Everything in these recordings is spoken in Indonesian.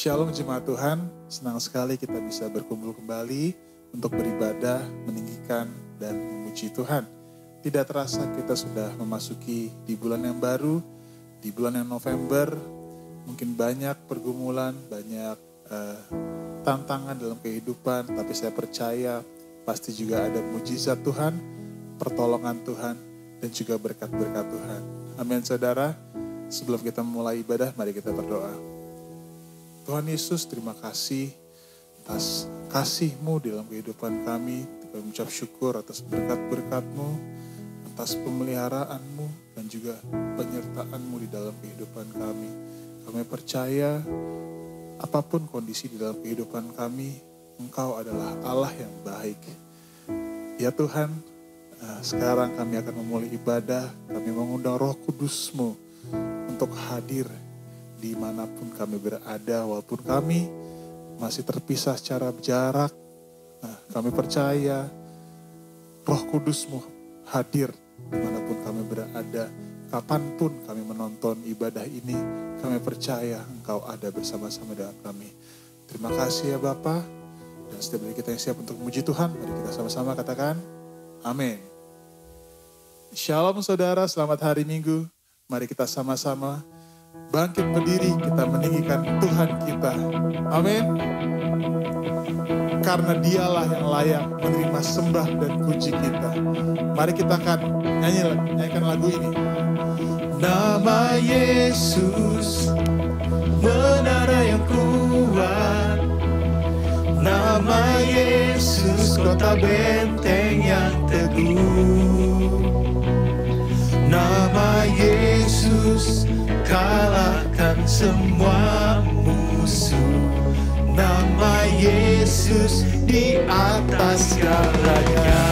Shalom jemaat Tuhan, senang sekali kita bisa berkumpul kembali untuk beribadah, meninggikan, dan memuji Tuhan. Tidak terasa kita sudah memasuki di bulan yang baru, di bulan yang November. Mungkin banyak pergumulan, banyak tantangan dalam kehidupan, tapi saya percaya pasti juga ada mujizat Tuhan, pertolongan Tuhan, dan juga berkat-berkat Tuhan. Amin saudara, sebelum kita memulai ibadah, mari kita berdoa. Tuhan Yesus, terima kasih atas kasih-Mu dalam kehidupan kami. Kami mengucap syukur atas berkat-berkat-Mu, atas pemeliharaanmu dan juga penyertaan-Mu di dalam kehidupan kami. Kami percaya apapun kondisi di dalam kehidupan kami, Engkau adalah Allah yang baik. Ya Tuhan, sekarang kami akan memulai ibadah, kami mengundang Roh Kudus-Mu untuk hadir dimanapun kami berada, walaupun kami masih terpisah secara jarak. Kami percaya Roh Kudus-Mu hadir dimanapun kami berada, kapanpun kami menonton ibadah ini, kami percaya Engkau ada bersama-sama dengan kami. Terima kasih ya Bapa, dan setiap dari kita yang siap untuk memuji Tuhan, mari kita sama-sama katakan amin. Shalom saudara, selamat hari Minggu. Mari kita sama-sama bangkit berdiri, kita meninggikan Tuhan kita. Amin. Karena Dialah yang layak menerima sembah dan puji kita. Mari kita akan nyanyikan lagu ini. Nama Yesus, menara yang kuat. Nama Yesus, kota benteng yang teguh. Nama Yesus, kalahkan semua musuh. Nama Yesus di atas segalanya.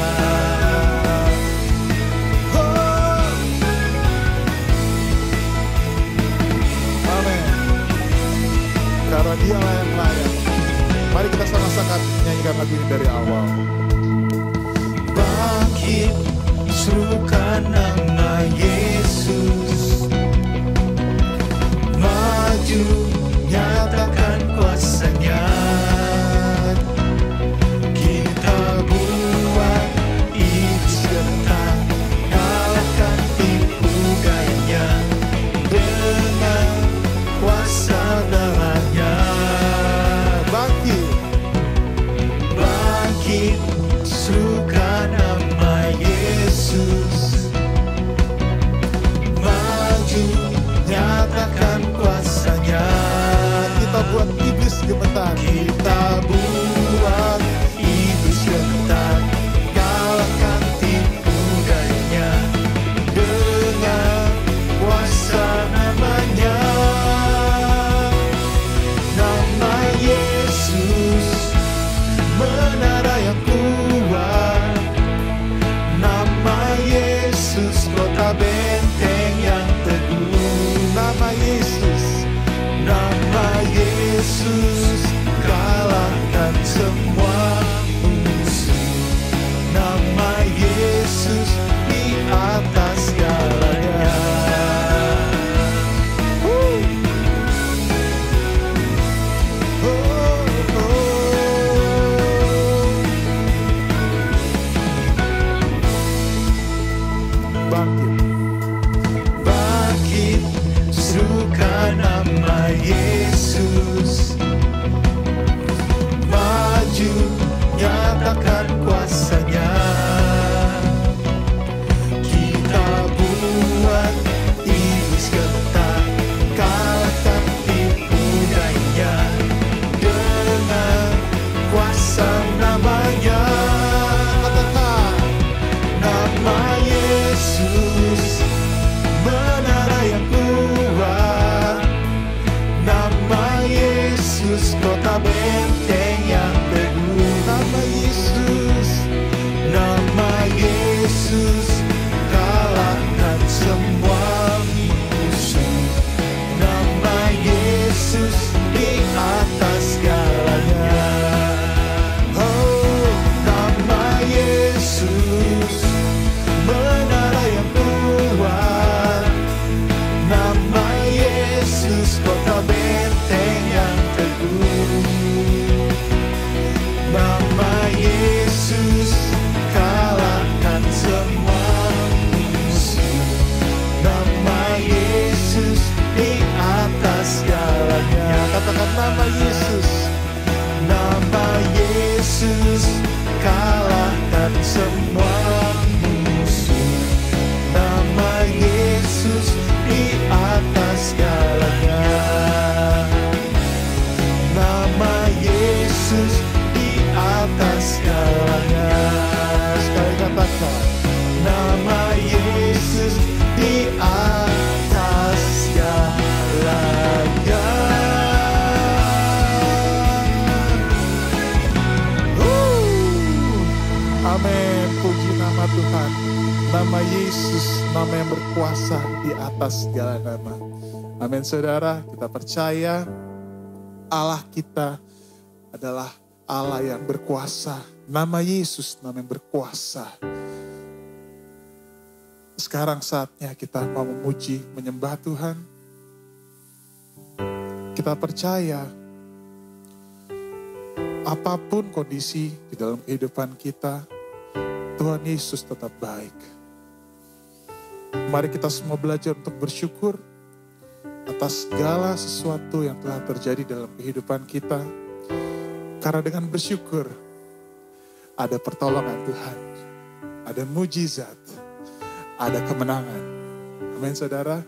Oh. Amin. Karena Dialah yang layak. Mari kita sama-sama nyanyikan lagu ini dari awal. Bangkit, serukan nama Yesus. Maju, nyatakan kuasa-Nya. Kita buat iblis gentar, kalahkan tipu dayanya dengan kuasa darah-Nya. Bangkit, bangkit, serukan nama Yesus. Maju, nyatakan kuasa-Nya. Kita buat iblis gemetar. Kita buat iblis gemetar, kalahkan tipu dayanya dengan kuasa namanya. Nama Yesus, menara yang kuat. Nama Yesus, kota benteng yang teguh. Nama Yesus, nama Yesus, kalahkan semua musuh. Nama Yesus di atas segalanya. Oh, oh. Bangkit, bangkit, serukan nama Yesus. Maju, nyatakan kuasa-Nya. Kita buat iblis gentar, kalahkan tipu dayanya dengan kuasa namanya. Katakan, nama Yesus, menara yang kuat. Nama Yesus, kota benteng yang teguh. Nama Yesus, nama Yesus, kalahkan semua musuh. Nama Yesus di atas segalanya. Oh, nama Yesus, menara yang kuat. Nama Yesus, kota benteng yang teguh. nama yang berkuasa di atas segala nama. Amin saudara, kita percaya Allah kita adalah Allah yang berkuasa. Nama Yesus, nama yang berkuasa. Sekarang saatnya kita mau memuji, menyembah Tuhan. Kita percaya apapun kondisi di dalam kehidupan kita, Tuhan Yesus tetap baik. Mari kita semua belajar untuk bersyukur atas segala sesuatu yang telah terjadi dalam kehidupan kita. Karena dengan bersyukur, ada pertolongan Tuhan, ada mujizat, ada kemenangan. Amin saudara.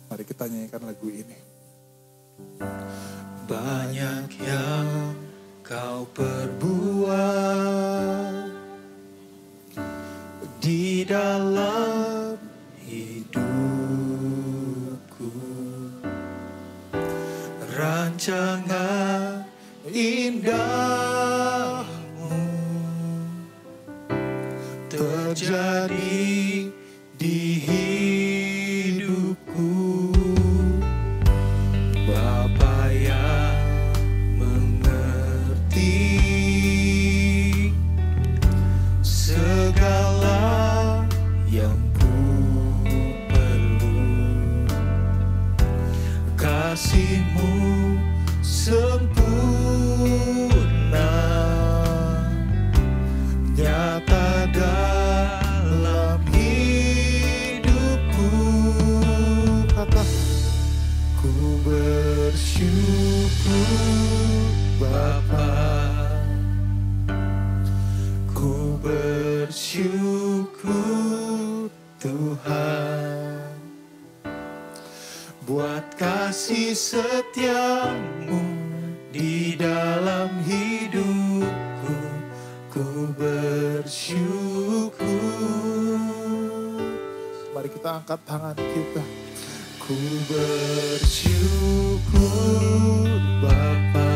Mari kita nyanyikan lagu ini. Banyak yang kau perbuat di dalam hidupku, rancangan indahmu terjadi di hidupku. Bapa yang mengerti segala yang ku perlu, kasih-Mu sempurna nyata dalam hidupku. Kata Ku bersyukur Bapa, ku bersyukur Tuhan, buat kasih setia-Mu di dalam hidupku. Ku bersyukur. mari kita angkat tangan kita. Ku bersyukur Bapa,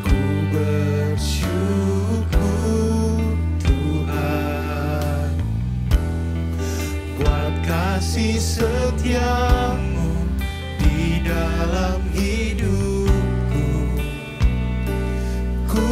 ku bersyukur Tuhan, buat kasih setia-Mu di dalam hidupku. Ku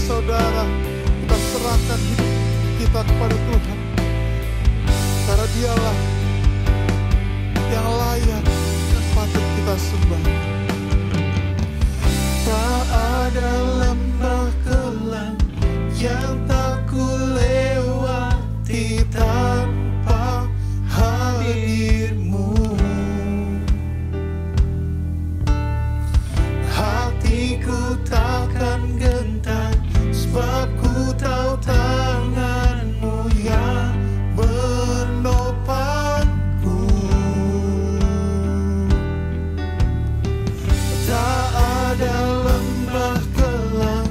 saudara, kita serahkan hidup kita kepada Tuhan. Karena Dialah yang layak dan patut kita sembah. Tak ada lembah kelam yang tak ku lewati tanpa hadir-Mu. Hatiku takkan gentar, sebab ku tahu tangan-Mu yang menopangku. Tak ada lembah kelam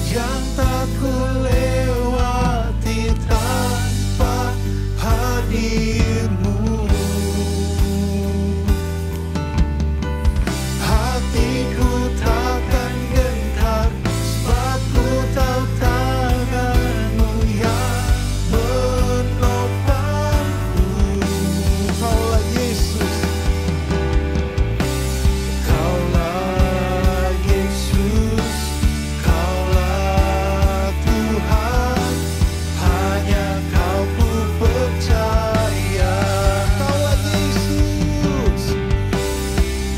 yang tak ku lewati tanpa hadir-Mu. Hatiku takkan gentar, sebab ku tahu tangan-Mu yang menopangku. Kaulah Yesus, Kaulah Yesus, Kaulah Tuhan, hanya Kau ku percaya. Kaulah Yesus,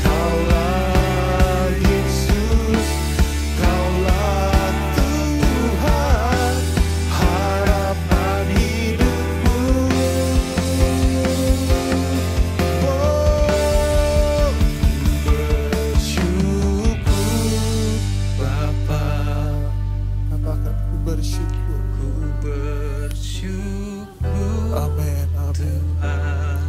Kaulah Yesus, Kaulah Tuhan, harapan hidupku. oh, Bersyukur Bapa, katakan ku bersyukur. ku bersyukur Amin, amin. Tuhan,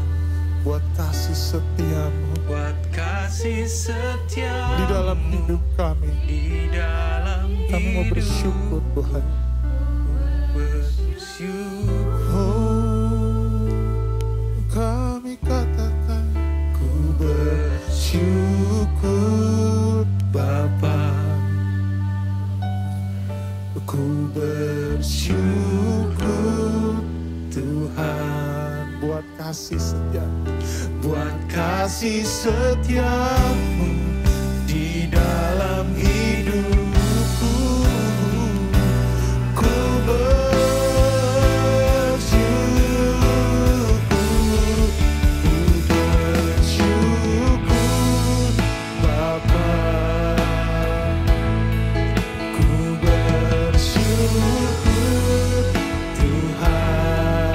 Buat kasih setia-Mu buat kasih di setiamu dalam hidup kami. di dalam Kami mau hidup. bersyukur Tuhan. Bersyukur Oh, kami katakan ku bersyukur Bapa, ku bersyukur Tuhan, buat kasih setia. buat kasih setiamu di dalam hidupku. Ku bersyukur Bapa, ku bersyukur Tuhan,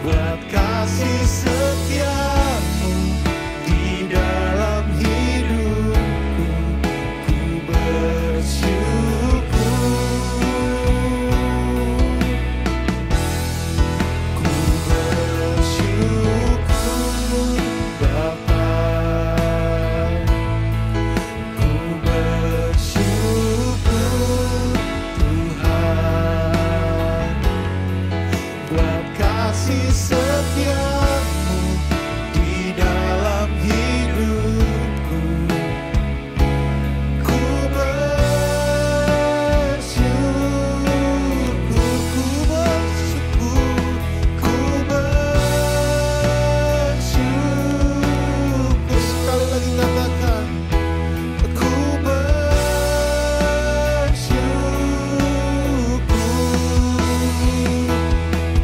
buat kasih setiamu di dalam hidupku. Ku bersyukur, ku bersyukur Bapa, ku bersyukur Tuhan, buat kasih setiamu di dalam hidupku. Ku bersyukur, ku bersyukur, ku bersyukur. Sekali lagi katakan, Ku bersyukur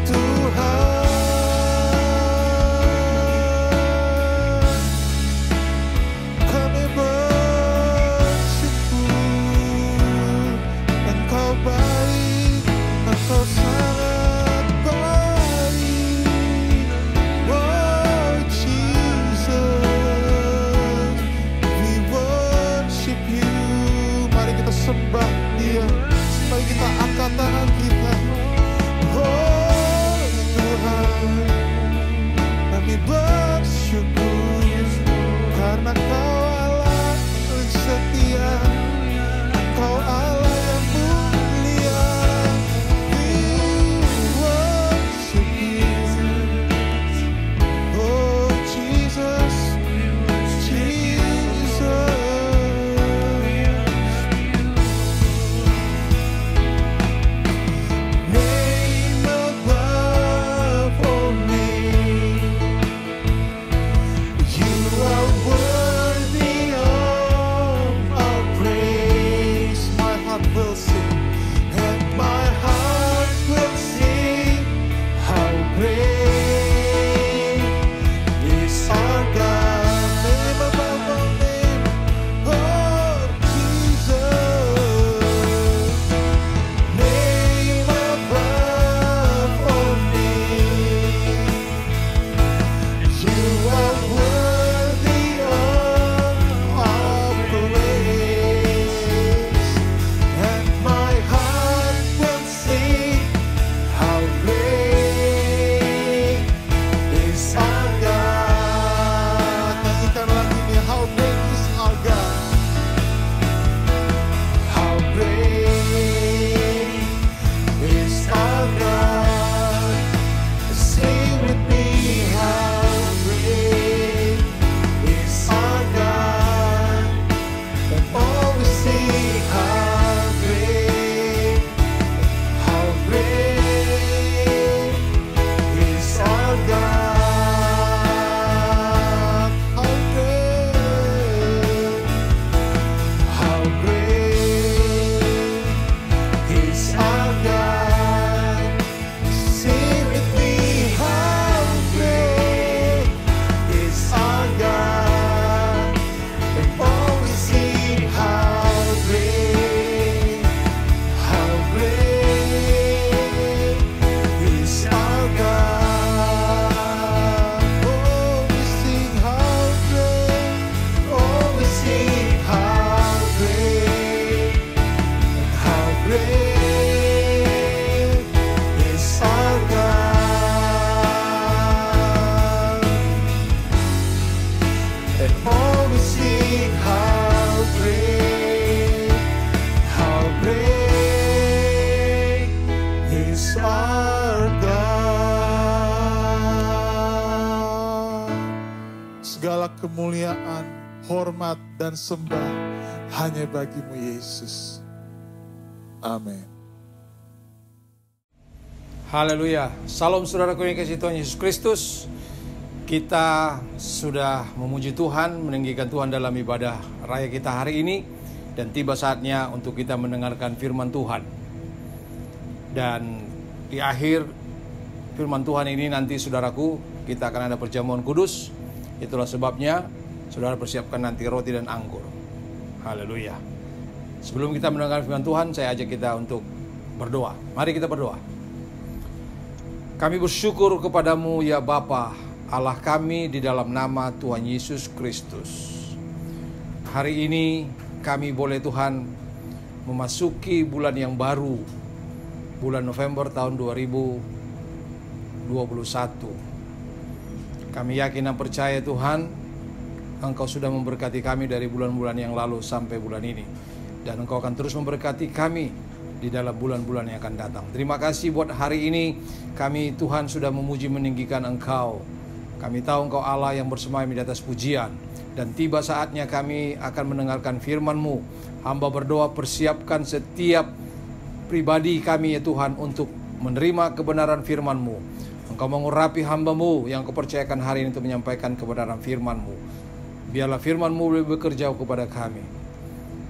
Tuhan, kami bersyukur. Engkau baik, Engkau sangat baik. Oh Jesus, we worship you. Mari kita sembah Dia. Mari kita angkat tangan kita. Oh Tuhan, kami bersyukur karena Kau Allah yang setia, Kau Allah yang mulia. We worship you. Oh Jesus, Jesus. hormat, dan sembah hanya bagi-Mu Yesus. Amin. Haleluya. Salam saudaraku yang kasih Tuhan Yesus Kristus. Kita sudah memuji Tuhan, meninggikan Tuhan dalam ibadah raya kita hari ini. Dan tiba saatnya untuk kita mendengarkan firman Tuhan. Dan di akhir firman Tuhan ini nanti saudaraku, kita akan ada perjamuan kudus. Itulah sebabnya saudara persiapkan nanti roti dan anggur. Haleluya. Sebelum kita mendengar firman Tuhan, saya ajak kita untuk berdoa. Mari kita berdoa. Kami bersyukur kepadamu ya Bapa, Allah kami, di dalam nama Tuhan Yesus Kristus. Hari ini kami boleh Tuhan memasuki bulan yang baru, bulan November tahun 2021. Kami yakin dan percaya Tuhan, Engkau sudah memberkati kami dari bulan-bulan yang lalu sampai bulan ini. Dan Engkau akan terus memberkati kami di dalam bulan-bulan yang akan datang. Terima kasih buat hari ini. Kami Tuhan sudah memuji meninggikan Engkau. Kami tahu Engkau Allah yang bersemayam di atas pujian. Dan tiba saatnya kami akan mendengarkan firman-Mu. Hamba berdoa, persiapkan setiap pribadi kami ya Tuhan untuk menerima kebenaran firman-Mu. Engkau mengurapi hamba-Mu yang Kau percayakan hari ini untuk menyampaikan kebenaran firman-Mu. Biarlah firman-Mu boleh bekerja kepada kami.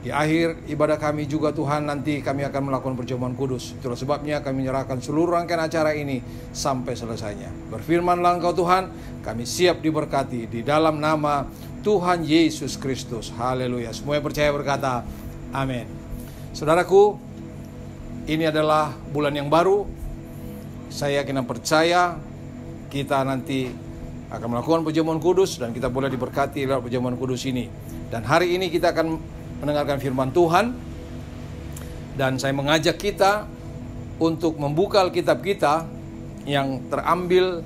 Di akhir ibadah kami juga Tuhan, nanti kami akan melakukan perjamuan kudus. Itulah sebabnya kami menyerahkan seluruh rangkaian acara ini sampai selesainya. Berfirmanlah Engkau Tuhan, kami siap diberkati di dalam nama Tuhan Yesus Kristus. Haleluya. Semua yang percaya berkata amin. Saudaraku, ini adalah bulan yang baru. Saya yakin dan percaya kita nanti akan melakukan perjamuan kudus dan kita boleh diberkati lewat perjamuan kudus ini. Dan hari ini kita akan mendengarkan firman Tuhan. Dan saya mengajak kita untuk membuka Alkitab kita yang terambil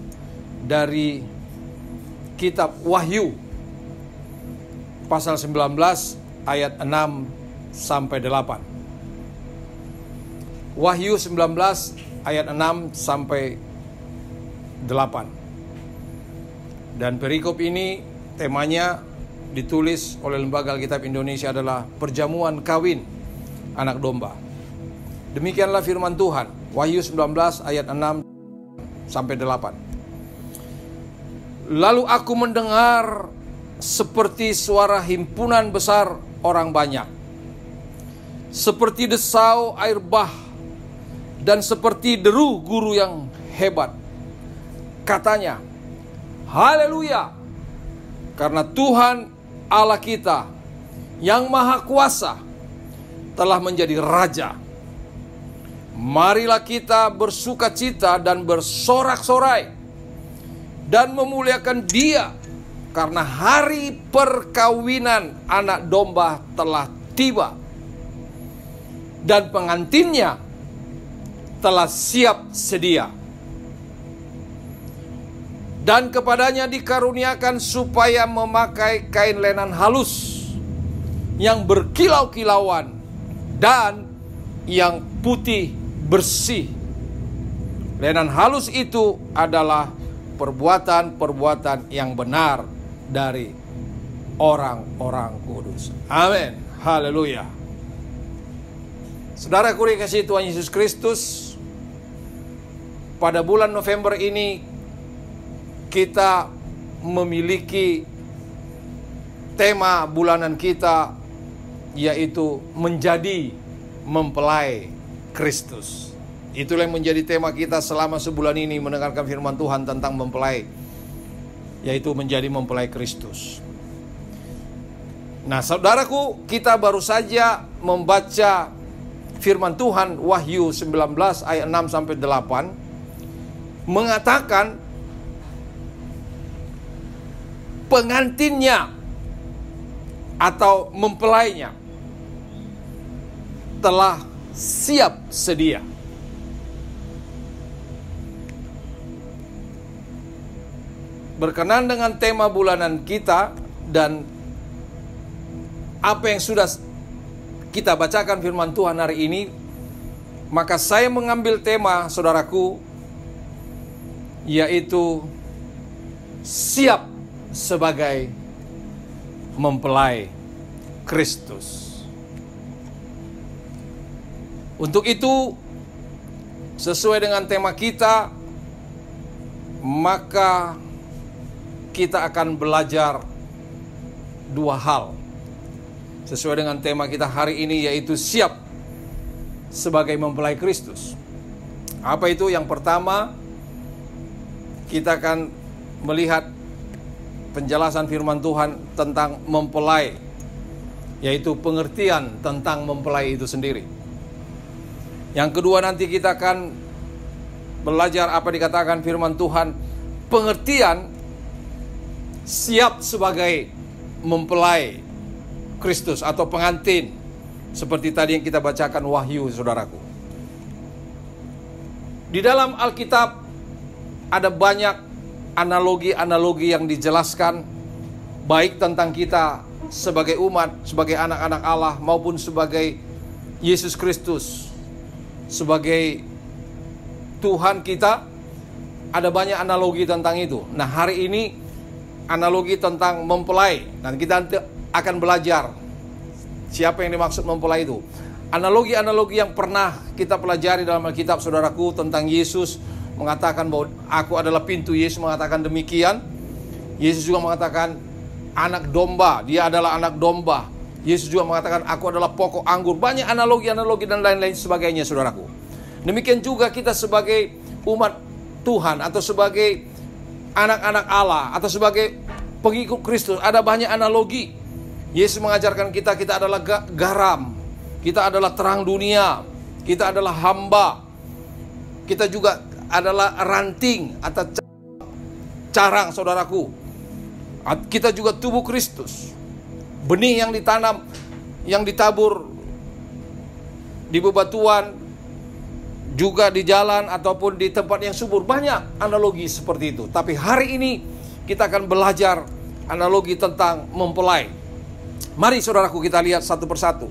dari kitab Wahyu pasal 19 ayat 6 sampai 8. Wahyu 19 ayat 6 sampai 8. Dan perikop ini temanya ditulis oleh Lembaga Alkitab Indonesia adalah perjamuan kawin anak domba. Demikianlah firman Tuhan, Wahyu 19 ayat 6 sampai 8. Lalu aku mendengar seperti suara himpunan besar orang banyak, seperti desau air bah, dan seperti deru guru yang hebat. Katanya, haleluya, karena Tuhan Allah kita yang maha kuasa telah menjadi raja. Marilah kita bersukacita dan bersorak-sorai dan memuliakan Dia, karena hari perkawinan anak domba telah tiba dan pengantinnya telah siap sedia. Dan kepadanya dikaruniakan supaya memakai kain lenan halus yang berkilau-kilauan dan yang putih bersih. Lenan halus itu adalah perbuatan-perbuatan yang benar dari orang-orang kudus. Amin. Haleluya. Saudaraku dikasihi Tuhan Yesus Kristus, pada bulan November ini kita memiliki tema bulanan kita, yaitu menjadi mempelai Kristus. Itulah yang menjadi tema kita selama sebulan ini, mendengarkan firman Tuhan tentang mempelai, yaitu menjadi mempelai Kristus. Nah saudaraku, kita baru saja membaca firman Tuhan Wahyu 19 ayat 6 sampai 8 mengatakan pengantinnya atau mempelainya telah siap sedia. Berkenan dengan tema bulanan kita dan apa yang sudah kita bacakan firman Tuhan hari ini, maka saya mengambil tema, saudaraku, yaitu siap sebagai mempelai Kristus. Untuk itu, sesuai dengan tema kita, maka kita akan belajar dua hal. Sesuai dengan tema kita hari ini, yaitu siap sebagai mempelai Kristus. Apa itu? Yang pertama, kita akan melihat penjelasan firman Tuhan tentang mempelai, yaitu pengertian tentang mempelai itu sendiri. Yang kedua, nanti kita akan belajar apa dikatakan firman Tuhan, pengertian siap sebagai mempelai Kristus atau pengantin, seperti tadi yang kita bacakan Wahyu, saudaraku. Di dalam Alkitab ada banyak analogi-analogi yang dijelaskan, baik tentang kita sebagai umat, sebagai anak-anak Allah, maupun sebagai Yesus Kristus sebagai Tuhan kita. Ada banyak analogi tentang itu. Nah, hari ini analogi tentang mempelai. Dan kita akan belajar siapa yang dimaksud mempelai itu. Analogi-analogi yang pernah kita pelajari dalam Alkitab, saudaraku, tentang Yesus mengatakan bahwa aku adalah pintu. Yesus mengatakan demikian. Yesus juga mengatakan anak domba, dia adalah anak domba. Yesus juga mengatakan aku adalah pokok anggur. Banyak analogi-analogi dan lain-lain sebagainya, saudaraku. Demikian juga kita sebagai umat Tuhan, atau sebagai anak-anak Allah, atau sebagai pengikut Kristus, ada banyak analogi. Yesus mengajarkan kita, kita adalah garam, kita adalah terang dunia, kita adalah hamba, kita juga adalah ranting atau carang, saudaraku. Kita juga tubuh Kristus, benih yang ditanam, yang ditabur di bebatuan, juga di jalan ataupun di tempat yang subur. Banyak analogi seperti itu. Tapi hari ini kita akan belajar analogi tentang mempelai. Mari saudaraku, kita lihat satu persatu.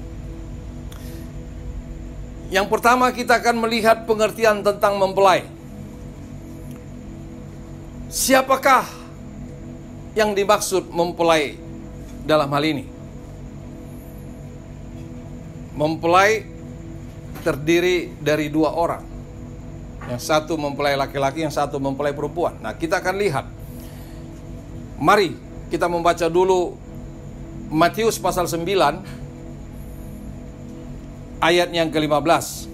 Yang pertama, kita akan melihat pengertian tentang mempelai. Siapakah yang dimaksud mempelai dalam hal ini? Mempelai terdiri dari dua orang. Yang satu mempelai laki-laki, yang satu mempelai perempuan. Nah, kita akan lihat. Mari kita membaca dulu Matius pasal 9 ayat yang ke-15.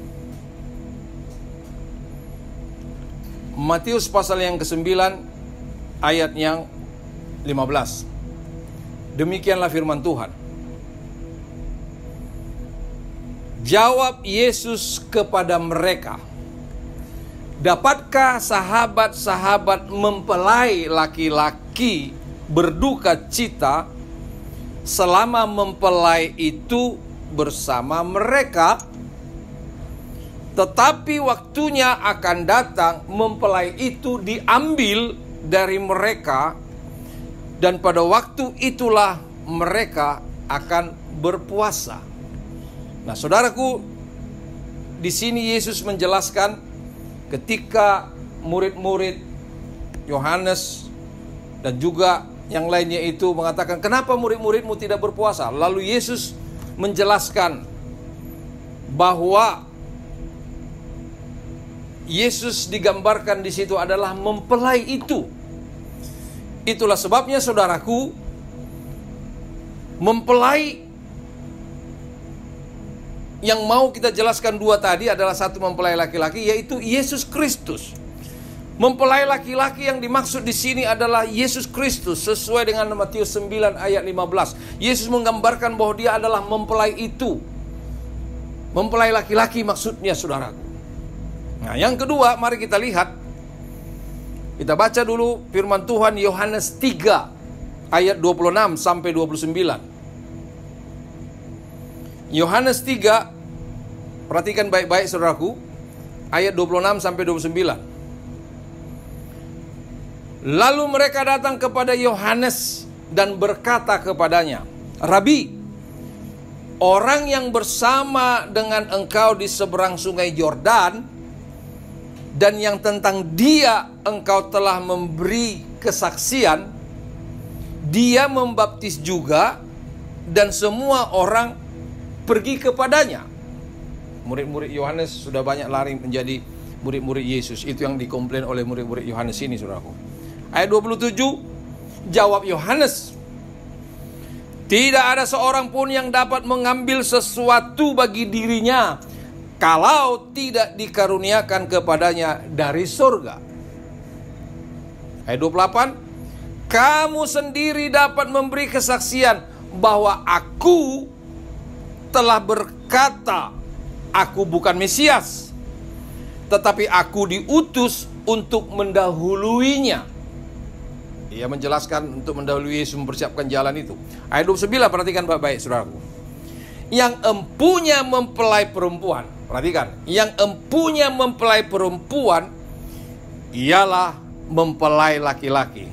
Matius pasal yang ke-9 ayat yang 15. Demikianlah firman Tuhan. Jawab Yesus kepada mereka, dapatkah sahabat-sahabat mempelai laki-laki berduka cita selama mempelai itu bersama mereka? Tetapi waktunya akan datang, mempelai itu diambil dari mereka, dan pada waktu itulah mereka akan berpuasa. Nah, saudaraku, di sini Yesus menjelaskan ketika murid-murid Yohanes dan juga yang lainnya itu mengatakan, kenapa murid-muridmu tidak berpuasa? Lalu Yesus menjelaskan bahwa Yesus digambarkan di situ adalah mempelai itu. Itulah sebabnya, saudaraku, mempelai yang mau kita jelaskan dua tadi adalah satu mempelai laki-laki, yaitu Yesus Kristus. Mempelai laki-laki yang dimaksud di sini adalah Yesus Kristus, sesuai dengan Matius 9 ayat 15. Yesus menggambarkan bahwa dia adalah mempelai itu. Mempelai laki-laki maksudnya, saudaraku. Nah, yang kedua, mari kita lihat. Kita baca dulu firman Tuhan Yohanes 3 ayat 26 sampai 29. Yohanes 3, perhatikan baik-baik saudaraku, ayat 26 sampai 29. Lalu mereka datang kepada Yohanes dan berkata kepadanya, Rabi, orang yang bersama dengan engkau di seberang sungai Yordan, dan yang tentang dia engkau telah memberi kesaksian, Dia membaptis juga dan semua orang pergi kepadanya. Murid-murid Yohanes sudah banyak lari menjadi murid-murid Yesus. Itu yang dikomplain oleh murid-murid Yohanes ini, saudaraku. Ayat 27, jawab Yohanes, tidak ada seorang pun yang dapat mengambil sesuatu bagi dirinya kalau tidak dikaruniakan kepadanya dari surga. Ayat 28, kamu sendiri dapat memberi kesaksian bahwa aku telah berkata, aku bukan Mesias, tetapi aku diutus untuk mendahuluinya. Ia menjelaskan untuk mendahului Yesus, mempersiapkan jalan itu. Ayat 29, perhatikan baik-baik, saudaraku. Yang empunya mempelai perempuan, perhatikan, yang empunya mempelai perempuan ialah mempelai laki-laki.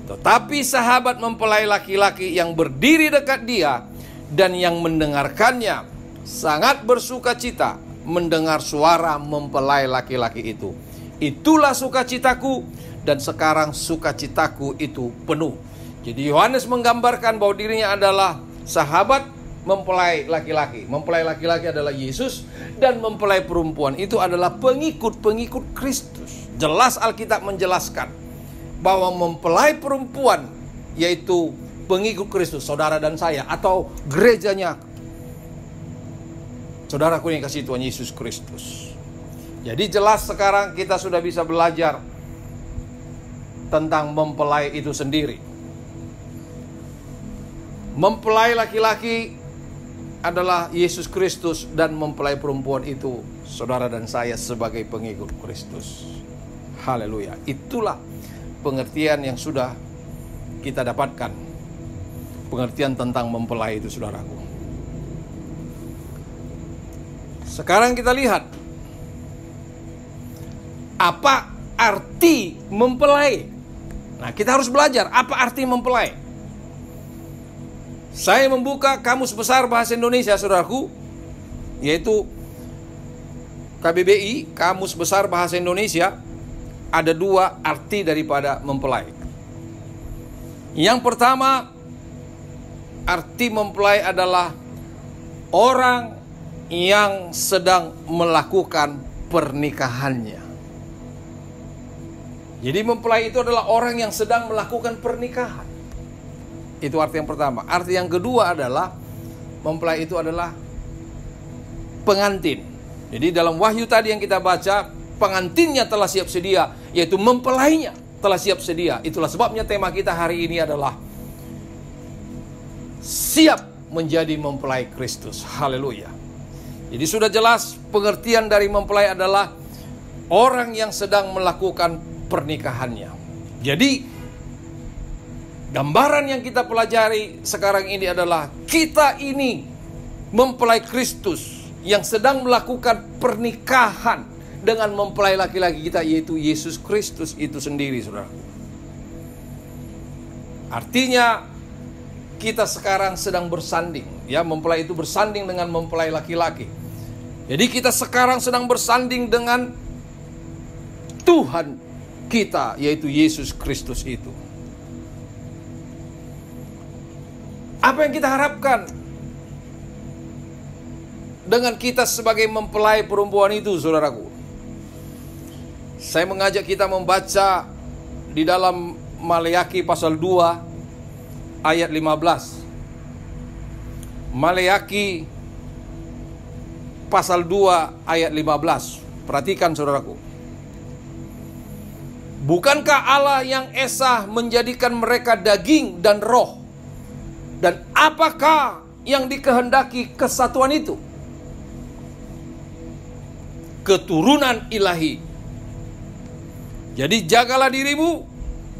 Tetapi sahabat mempelai laki-laki yang berdiri dekat dia dan yang mendengarkannya sangat bersuka cita mendengar suara mempelai laki-laki itu. Itulah sukacitaku, dan sekarang sukacitaku itu penuh. Jadi Yohanes menggambarkan bahwa dirinya adalah sahabat mempelai laki-laki. Mempelai laki-laki adalah Yesus, dan mempelai perempuan itu adalah pengikut-pengikut Kristus. Jelas Alkitab menjelaskan bahwa mempelai perempuan yaitu pengikut Kristus, saudara dan saya, atau gerejanya saudaraku yang kasih Tuhan Yesus Kristus. Jadi jelas sekarang kita sudah bisa belajar tentang mempelai itu sendiri. Mempelai laki-laki adalah Yesus Kristus, dan mempelai perempuan itu saudara dan saya sebagai pengikut Kristus. Haleluya. Itulah pengertian yang sudah kita dapatkan. Pengertian tentang mempelai itu, saudaraku. Sekarang kita lihat apa arti mempelai. Nah, kita harus belajar apa arti mempelai. Saya membuka Kamus Besar Bahasa Indonesia, saudaraku, yaitu KBBI, Kamus Besar Bahasa Indonesia. Ada dua arti daripada mempelai. Yang pertama, arti mempelai adalah orang yang sedang melakukan pernikahannya. Jadi mempelai itu adalah orang yang sedang melakukan pernikahan. Itu arti yang pertama. Arti yang kedua adalah mempelai itu adalah pengantin. Jadi dalam Wahyu tadi yang kita baca, pengantinnya telah siap sedia, yaitu mempelainya telah siap sedia. Itulah sebabnya tema kita hari ini adalah siap menjadi mempelai Kristus. Haleluya. Jadi sudah jelas pengertian dari mempelai adalah orang yang sedang melakukan pernikahannya. Jadi gambaran yang kita pelajari sekarang ini adalah kita ini mempelai Kristus yang sedang melakukan pernikahan dengan mempelai laki-laki kita, yaitu Yesus Kristus itu sendiri, saudara. Artinya kita sekarang sedang bersanding, ya, mempelai itu bersanding dengan mempelai laki-laki. Jadi kita sekarang sedang bersanding dengan Tuhan kita, yaitu Yesus Kristus itu. Apa yang kita harapkan dengan kita sebagai mempelai perempuan itu, saudaraku? Saya mengajak kita membaca di dalam Maleakhi pasal 2 ayat 15. Maleakhi pasal 2 ayat 15. Perhatikan, saudaraku. Bukankah Allah yang esa menjadikan mereka daging dan roh? Dan apakah yang dikehendaki kesatuan itu? Keturunan ilahi. Jadi jagalah dirimu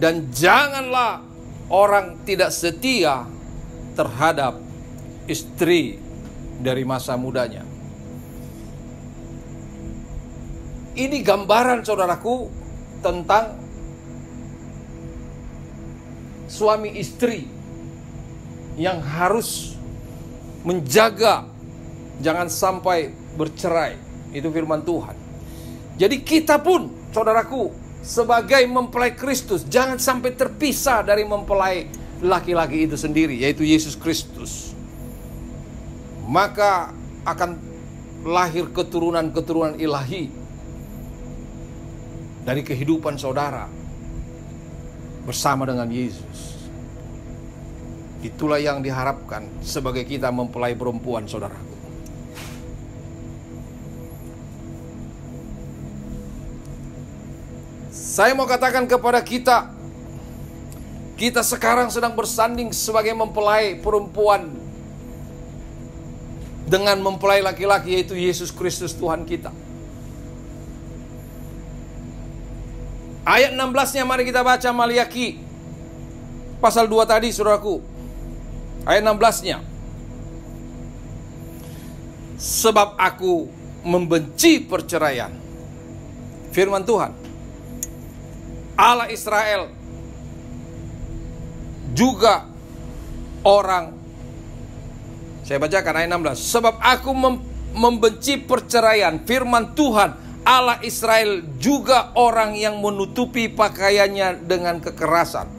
dan janganlah orang tidak setia terhadap istri dari masa mudanya. Ini gambaran, saudaraku, tentang suami istri yang harus menjaga jangan sampai bercerai. Itu firman Tuhan. Jadi kita pun, saudaraku, sebagai mempelai Kristus, jangan sampai terpisah dari mempelai laki-laki itu sendiri, yaitu Yesus Kristus. Maka akan lahir keturunan-keturunan ilahi dari kehidupan saudara bersama dengan Yesus. Itulah yang diharapkan sebagai kita mempelai perempuan, saudaraku. Saya mau katakan kepada kita, kita sekarang sedang bersanding sebagai mempelai perempuan dengan mempelai laki-laki, yaitu Yesus Kristus Tuhan kita. Ayat 16-nya mari kita baca, Maliaki pasal 2 tadi, saudaraku. Ayat 16-nya. Sebab aku membenci perceraian. Firman Tuhan, Allah Israel juga orang, saya bacakan ayat 16. Sebab aku membenci perceraian. Firman Tuhan, Allah Israel juga orang yang menutupi pakaiannya dengan kekerasan.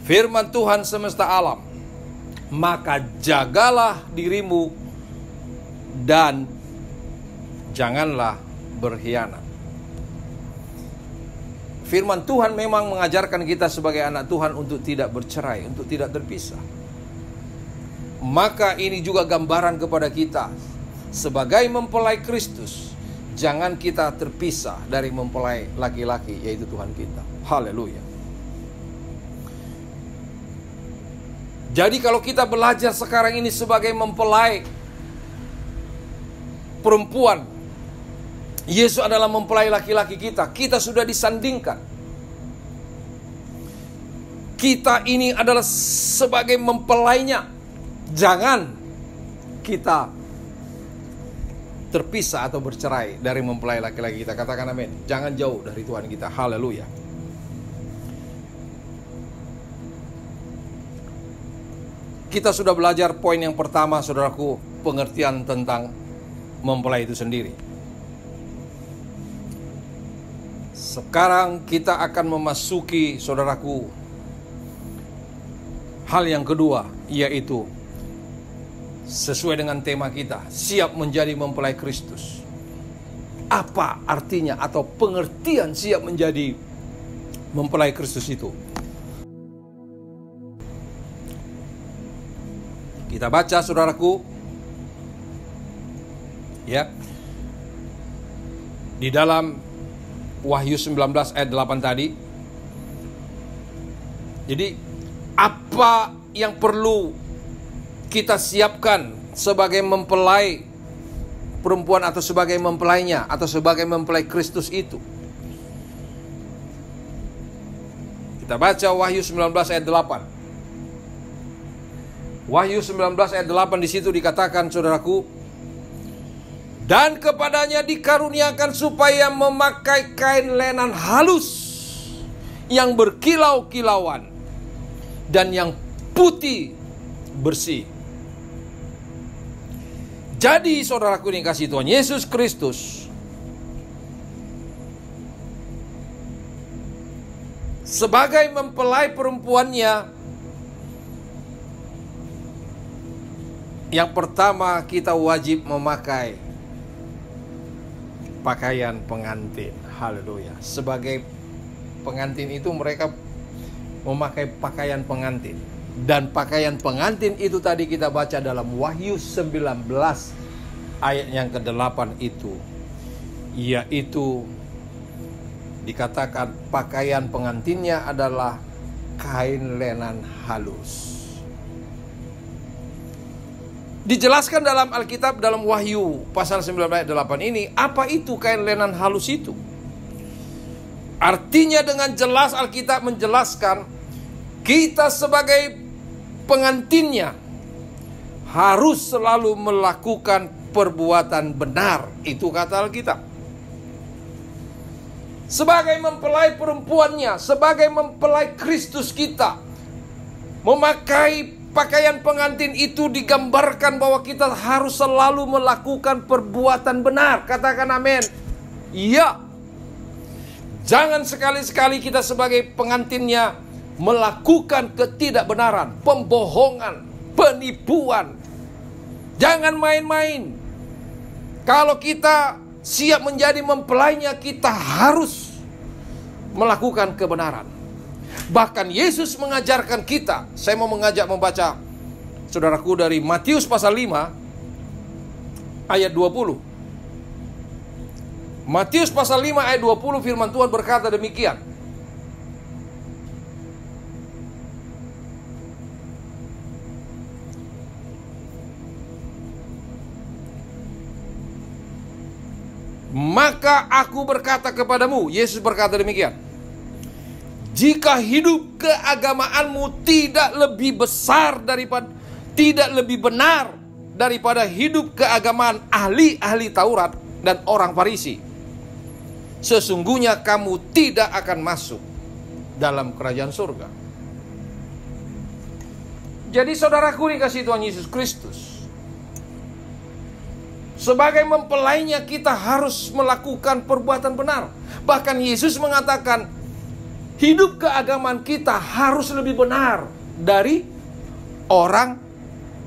Firman Tuhan semesta alam, maka jagalah dirimu dan janganlah berkhianat. Firman Tuhan memang mengajarkan kita sebagai anak Tuhan untuk tidak bercerai, untuk tidak terpisah. Maka ini juga gambaran kepada kita sebagai mempelai Kristus. Jangan kita terpisah dari mempelai laki-laki, yaitu Tuhan kita. Haleluya. Jadi kalau kita belajar sekarang ini sebagai mempelai perempuan, Yesus adalah mempelai laki-laki kita. Kita sudah disandingkan. Kita ini adalah sebagai mempelainya. Jangan kita terpisah atau bercerai dari mempelai laki-laki kita. Katakan amin. Jangan jauh dari Tuhan kita. Haleluya. Kita sudah belajar poin yang pertama, saudaraku, pengertian tentang mempelai itu sendiri. Sekarang kita akan memasuki, saudaraku, hal yang kedua, yaitu sesuai dengan tema kita, siap menjadi mempelai Kristus. Apa artinya atau pengertian siap menjadi mempelai Kristus itu? Kita baca, saudaraku, ya, di dalam Wahyu 19 ayat 8 tadi. Jadi apa yang perlu kita siapkan sebagai mempelai perempuan atau sebagai mempelainya atau sebagai mempelai Kristus itu? Kita baca Wahyu 19 ayat 8. Wahyu 19 ayat 8 di situ dikatakan, saudaraku, dan kepadanya dikaruniakan supaya memakai kain lenan halus yang berkilau-kilauan dan yang putih bersih. Jadi saudaraku yang kasih Tuhan Yesus Kristus, sebagai mempelai perempuannya, yang pertama kita wajib memakai pakaian pengantin. Haleluya. Sebagai pengantin itu mereka memakai pakaian pengantin. Dan pakaian pengantin itu tadi kita baca dalam Wahyu 19 ayat yang ke-8 itu, yaitu dikatakan pakaian pengantinnya adalah kain lenan halus. Dijelaskan dalam Alkitab, dalam Wahyu pasal 9 ayat 8 ini, apa itu kain lenan halus itu? Artinya dengan jelas Alkitab menjelaskan, kita sebagai pengantinnya harus selalu melakukan perbuatan benar. Itu kata Alkitab. Sebagai mempelai perempuannya, sebagai mempelai Kristus kita, memakai pakaian pengantin itu digambarkan bahwa kita harus selalu melakukan perbuatan benar. Katakan amin. Iya. Jangan sekali-sekali kita sebagai pengantinnya melakukan ketidakbenaran, pembohongan, penipuan. Jangan main-main. Kalau kita siap menjadi mempelainya, kita harus melakukan kebenaran. Bahkan Yesus mengajarkan kita. Saya mau mengajak membaca, saudaraku, dari Matius pasal 5 ayat 20. Matius pasal 5 ayat 20, firman Tuhan berkata demikian. Maka aku berkata kepadamu, Yesus berkata demikian, jika hidup keagamaanmu tidak lebih besar daripada, tidak lebih benar daripada hidup keagamaan ahli-ahli Taurat dan orang Farisi, sesungguhnya kamu tidak akan masuk dalam kerajaan surga. Jadi saudaraku dikasihi Tuhan Yesus Kristus, sebagai mempelainya kita harus melakukan perbuatan benar. Bahkan Yesus mengatakan hidup keagamaan kita harus lebih benar dari orang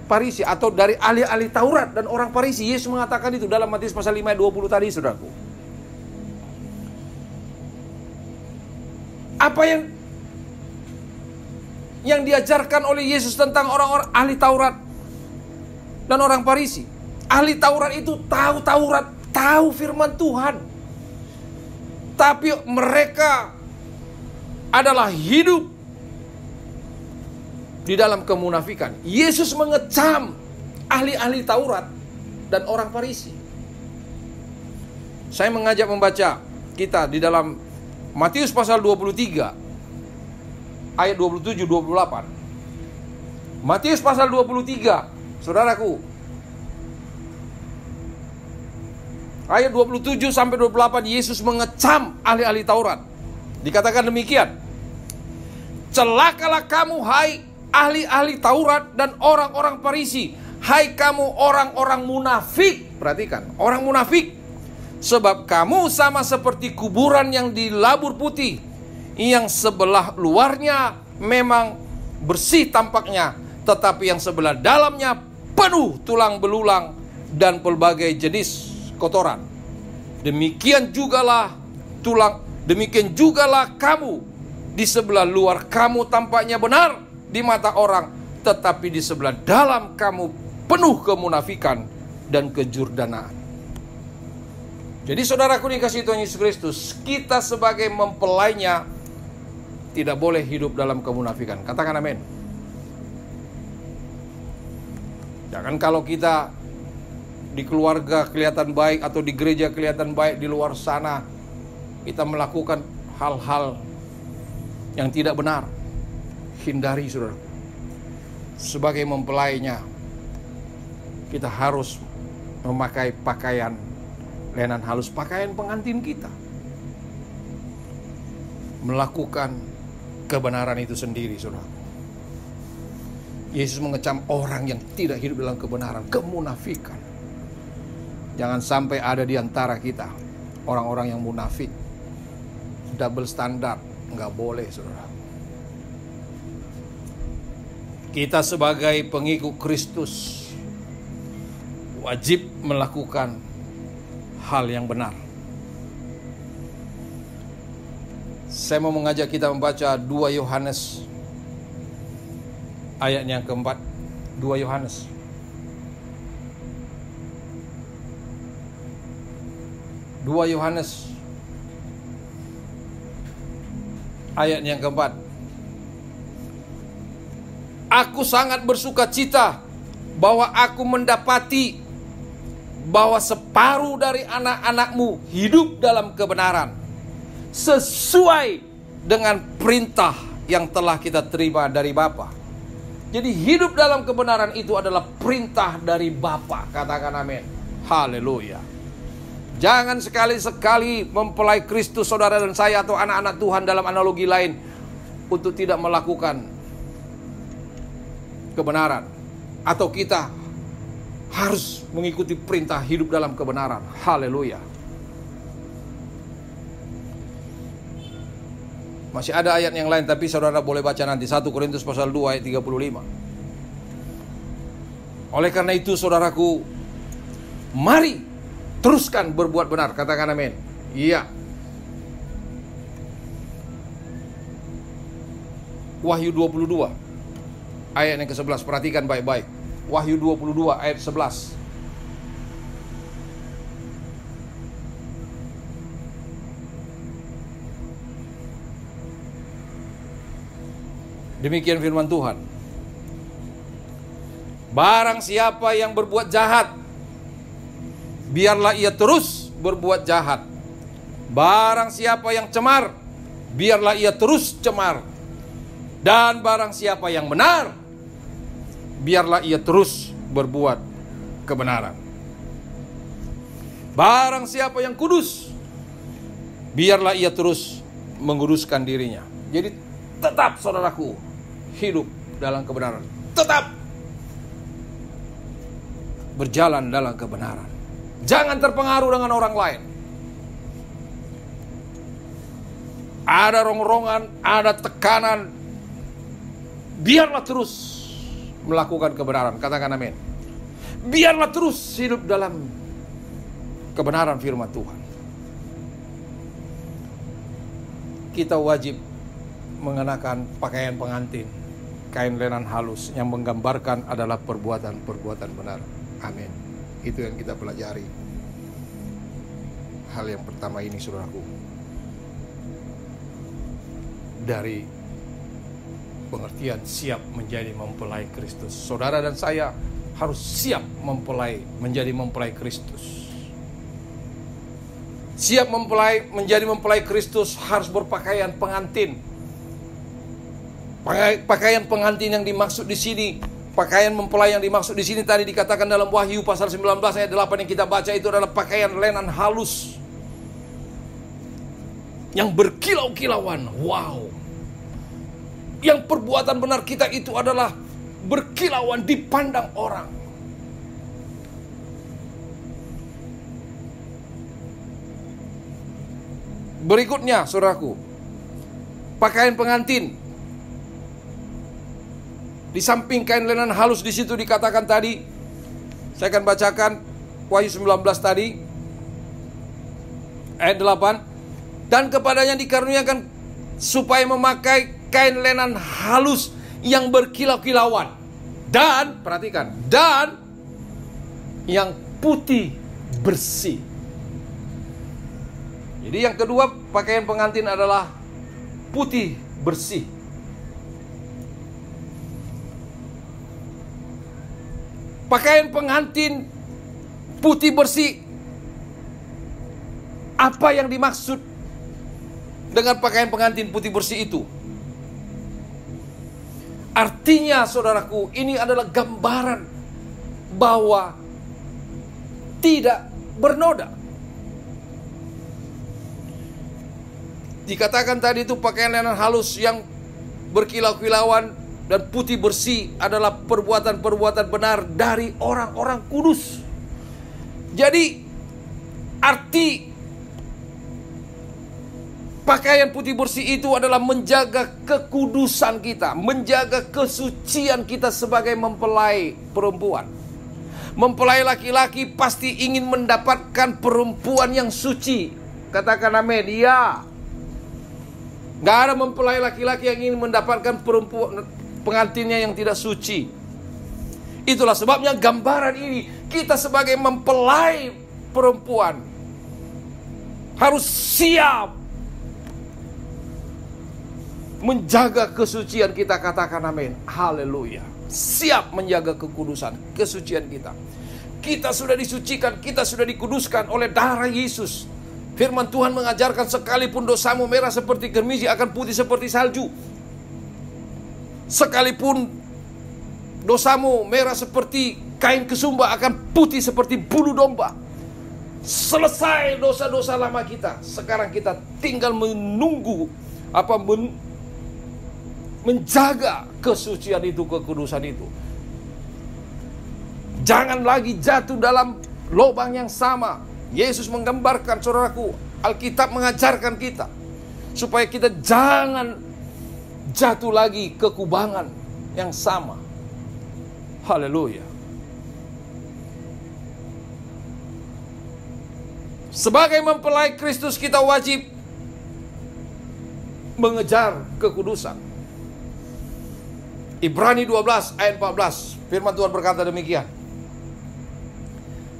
Farisi atau dari ahli-ahli Taurat dan orang Farisi. Yesus mengatakan itu dalam Matius pasal 5 ayat 20 tadi, saudaraku. Apa yang diajarkan oleh Yesus tentang orang-orang ahli Taurat dan orang Farisi? Ahli Taurat itu tahu Taurat, tahu firman Tuhan, tapi mereka adalah hidup di dalam kemunafikan. Yesus mengecam ahli-ahli Taurat dan orang Farisi. Saya mengajak membaca kita di dalam Matius pasal 23 ayat 27-28. Matius pasal 23, saudaraku, ayat 27 sampai 28, Yesus mengecam ahli-ahli Taurat. Dikatakan demikian, celakalah kamu hai ahli-ahli Taurat dan orang-orang Farisi, hai kamu orang-orang munafik. Perhatikan, orang munafik. Sebab kamu sama seperti kuburan yang dilabur putih, yang sebelah luarnya memang bersih tampaknya, tetapi yang sebelah dalamnya penuh tulang belulang dan pelbagai jenis kotoran. Demikian jugalah kamu. Di sebelah luar kamu tampaknya benar di mata orang, tetapi di sebelah dalam kamu penuh kemunafikan dan kejurdanaan. Jadi saudaraku dikasihi Tuhan Yesus Kristus, kita sebagai mempelainya tidak boleh hidup dalam kemunafikan. Katakan amin. Jangan kalau kita di keluarga kelihatan baik atau di gereja kelihatan baik, di luar sana kita melakukan hal-hal yang tidak benar. Hindari, saudara. Sebagai mempelainya, kita harus memakai pakaian lenan halus, pakaian pengantin kita. Melakukan kebenaran itu sendiri, saudara. Yesus mengecam orang yang tidak hidup dalam kebenaran, kemunafikan. Jangan sampai ada di antara kita orang-orang yang munafik, double standard, nggak boleh, saudara. Kita sebagai pengikut Kristus wajib melakukan hal yang benar. Saya mau mengajak kita membaca 2 Yohanes ayat yang keempat. 2 Yohanes ayat yang keempat. Aku sangat bersuka cita bahwa aku mendapati bahwa separuh dari anak-anakmu hidup dalam kebenaran, sesuai dengan perintah yang telah kita terima dari Bapa. Jadi hidup dalam kebenaran itu adalah perintah dari Bapa. Katakan amin. Haleluya. Jangan sekali-sekali mempelai Kristus, saudara dan saya atau anak-anak Tuhan dalam analogi lain, untuk tidak melakukan kebenaran. Atau kita harus mengikuti perintah hidup dalam kebenaran. Haleluya. Masih ada ayat yang lain, tapi saudara boleh baca nanti. 1 Korintus pasal 2 ayat 35. Oleh karena itu saudaraku, mari teruskan berbuat benar. Katakan amin. Iya. Wahyu 22 ayat yang ke-11. Perhatikan baik-baik. Wahyu 22 ayat 11. Demikian firman Tuhan. Barang siapa yang berbuat jahat, biarlah ia terus berbuat jahat. Barang siapa yang cemar, biarlah ia terus cemar. Dan barang siapa yang benar, biarlah ia terus berbuat kebenaran. Barang siapa yang kudus, biarlah ia terus menguduskan dirinya. Jadi tetap saudaraku hidup dalam kebenaran. Tetap berjalan dalam kebenaran. Jangan terpengaruh dengan orang lain. Ada rongrongan, ada tekanan, biarlah terus melakukan kebenaran. Katakan amin. Biarlah terus hidup dalam kebenaran firman Tuhan. Kita wajib mengenakan pakaian pengantin, kain lenan halus yang menggambarkan adalah perbuatan-perbuatan benar. Amin. Itu yang kita pelajari. Hal yang pertama ini saudaraku, dari pengertian siap menjadi mempelai Kristus. Saudara dan saya harus siap menjadi mempelai Kristus. Siap menjadi mempelai Kristus harus berpakaian pengantin. Pakaian pengantin yang dimaksud di sini, pakaian mempelai yang dimaksud di sini tadi dikatakan dalam Wahyu pasal 19 ayat 8 yang kita baca itu adalah pakaian lenan halus yang berkilau-kilauan. Wow. Yang perbuatan benar kita itu adalah berkilauan dipandang orang. Berikutnya, saudaraku, pakaian pengantin. Di samping kain lenan halus di situ dikatakan tadi, saya akan bacakan Wahyu 19 tadi, ayat 8. Dan kepadanya dikaruniakan supaya memakai kain lenan halus yang berkilau-kilauan. Dan, perhatikan, dan yang putih bersih. Jadi yang kedua, pakaian pengantin adalah putih bersih. Pakaian pengantin putih bersih. Apa yang dimaksud dengan pakaian pengantin putih bersih itu? Artinya saudaraku, ini adalah gambaran bahwa tidak bernoda. Dikatakan tadi itu pakaian lenan halus yang berkilau-kilauan dan putih bersih adalah perbuatan-perbuatan benar dari orang-orang kudus. Jadi arti pakaian putih bersih itu adalah menjaga kekudusan kita, menjaga kesucian kita sebagai mempelai perempuan. Mempelai laki-laki pasti ingin mendapatkan perempuan yang suci. Katakan amin. Ya. Gak ada mempelai laki-laki yang ingin mendapatkan perempuan pengantinnya yang tidak suci. Itulah sebabnya gambaran ini, kita sebagai mempelai perempuan harus siap menjaga kesucian kita. Katakan amin. Haleluya. Siap menjaga kekudusan, kesucian kita. Kita sudah disucikan, kita sudah dikuduskan oleh darah Yesus. Firman Tuhan mengajarkan sekalipun dosamu merah seperti germisi akan putih seperti salju. Sekalipun dosamu merah seperti kain kesumba akan putih seperti bulu domba. Selesai dosa-dosa lama kita. Sekarang kita tinggal menunggu menjaga kesucian itu, kekudusan itu. Jangan lagi jatuh dalam lubang yang sama. Yesus menggambarkan, saudaraku, Alkitab mengajarkan kita supaya kita jangan jatuh lagi ke kubangan yang sama. Haleluya. Sebagai mempelai Kristus, kita wajib mengejar kekudusan. Ibrani 12 ayat 14, firman Tuhan berkata demikian.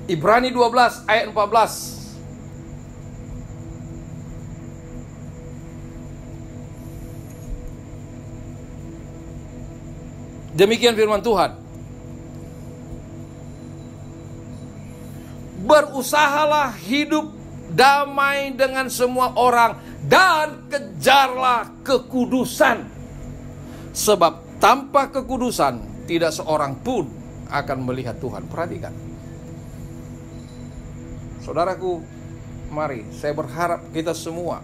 Ibrani 12 ayat 14. Demikian firman Tuhan. Berusahalah hidup damai dengan semua orang dan kejarlah kekudusan. Sebab tanpa kekudusan tidak seorang pun akan melihat Tuhan. Perhatikan. Saudaraku, mari saya berharap kita semua,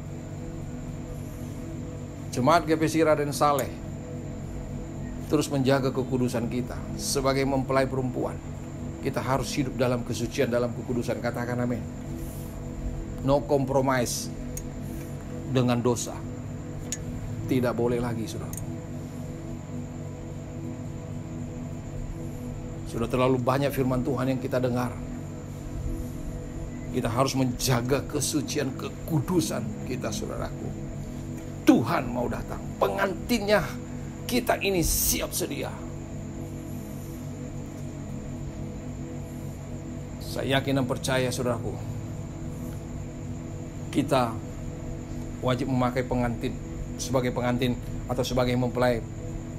Jemaat GPC Raden Saleh, terus menjaga kekudusan kita. Sebagai mempelai perempuan, kita harus hidup dalam kesucian, dalam kekudusan. Katakan amin. No compromise dengan dosa. Tidak boleh lagi, saudara. Sudah terlalu banyak firman Tuhan yang kita dengar. Kita harus menjaga kesucian, kekudusan kita, saudaraku. Tuhan mau datang. Pengantinnya kita ini siap sedia. Saya yakin dan percaya, saudaraku, kita wajib memakai pengantin, sebagai pengantin atau sebagai mempelai,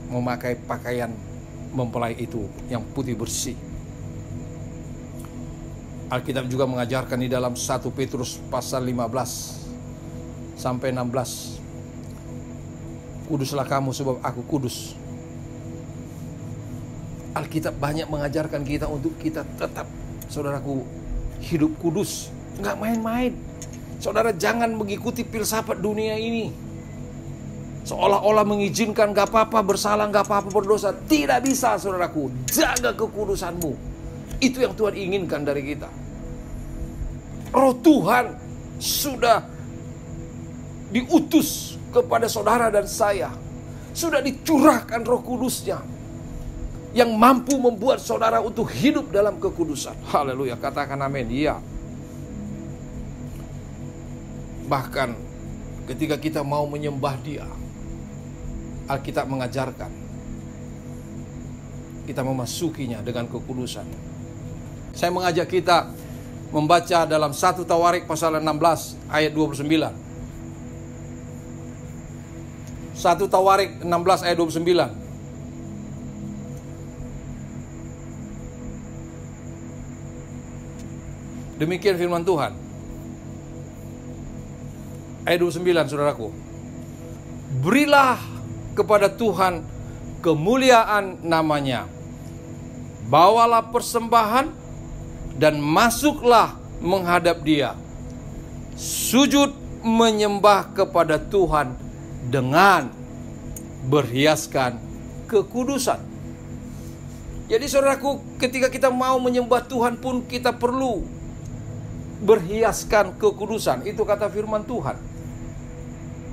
memakai pakaian mempelai itu yang putih bersih. Alkitab juga mengajarkan di dalam 1 Petrus pasal 15 sampai 16. Kuduslah kamu sebab aku kudus. Alkitab banyak mengajarkan kita untuk kita tetap, saudaraku, hidup kudus. Nggak main-main. Saudara jangan mengikuti filsafat dunia ini. Seolah-olah mengizinkan gak apa-apa bersalah, gak apa-apa berdosa. Tidak bisa, saudaraku. Jaga kekudusanmu. Itu yang Tuhan inginkan dari kita. Roh Tuhan sudah diutus kepada saudara dan saya. Sudah dicurahkan Roh Kudusnya yang mampu membuat saudara untuk hidup dalam kekudusan. Haleluya, katakan amin. Iya. Bahkan ketika kita mau menyembah Dia, Alkitab mengajarkan kita memasukinya dengan kekudusan. Saya mengajak kita membaca dalam 1 Tawarik pasal 16 ayat 29. 1 Tawarik 16 ayat 29. Demikian firman Tuhan. Ayat 29, saudaraku. Berilah kepada Tuhan kemuliaan namanya. Bawalah persembahan dan masuklah menghadap Dia. Sujud menyembah kepada Tuhan dengan berhiaskan kekudusan. Jadi saudaraku, ketika kita mau menyembah Tuhan pun kita perlu berhiaskan kekudusan. Itu kata firman Tuhan.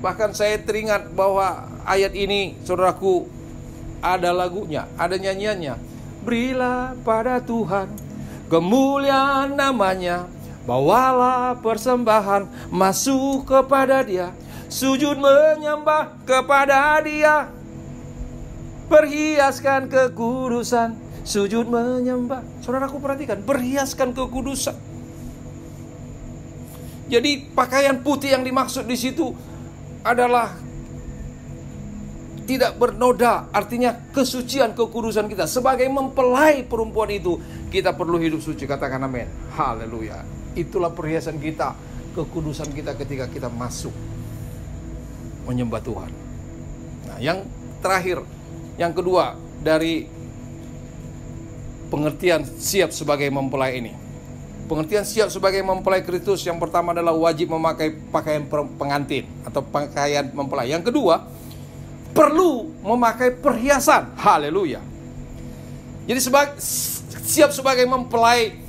Bahkan saya teringat bahwa ayat ini, saudaraku, ada lagunya, ada nyanyiannya. Berilah pada Tuhan kemuliaan namanya, bawalah persembahan, masuk kepada Dia, sujud menyembah kepada Dia, berhiaskan kekudusan, sujud menyembah. Saudaraku perhatikan, berhiaskan kekudusan. Jadi pakaian putih yang dimaksud di situ adalah tidak bernoda, artinya kesucian, kekudusan kita. Sebagai mempelai perempuan itu, kita perlu hidup suci. Katakan amin. Haleluya. Itulah perhiasan kita, kekudusan kita ketika kita masuk menyembah Tuhan. Nah, yang terakhir, yang kedua dari pengertian siap sebagai mempelai ini. Pengertian siap sebagai mempelai Kristus, yang pertama adalah wajib memakai pakaian pengantin atau pakaian mempelai. Yang kedua, perlu memakai perhiasan. Haleluya. Jadi siap sebagai mempelai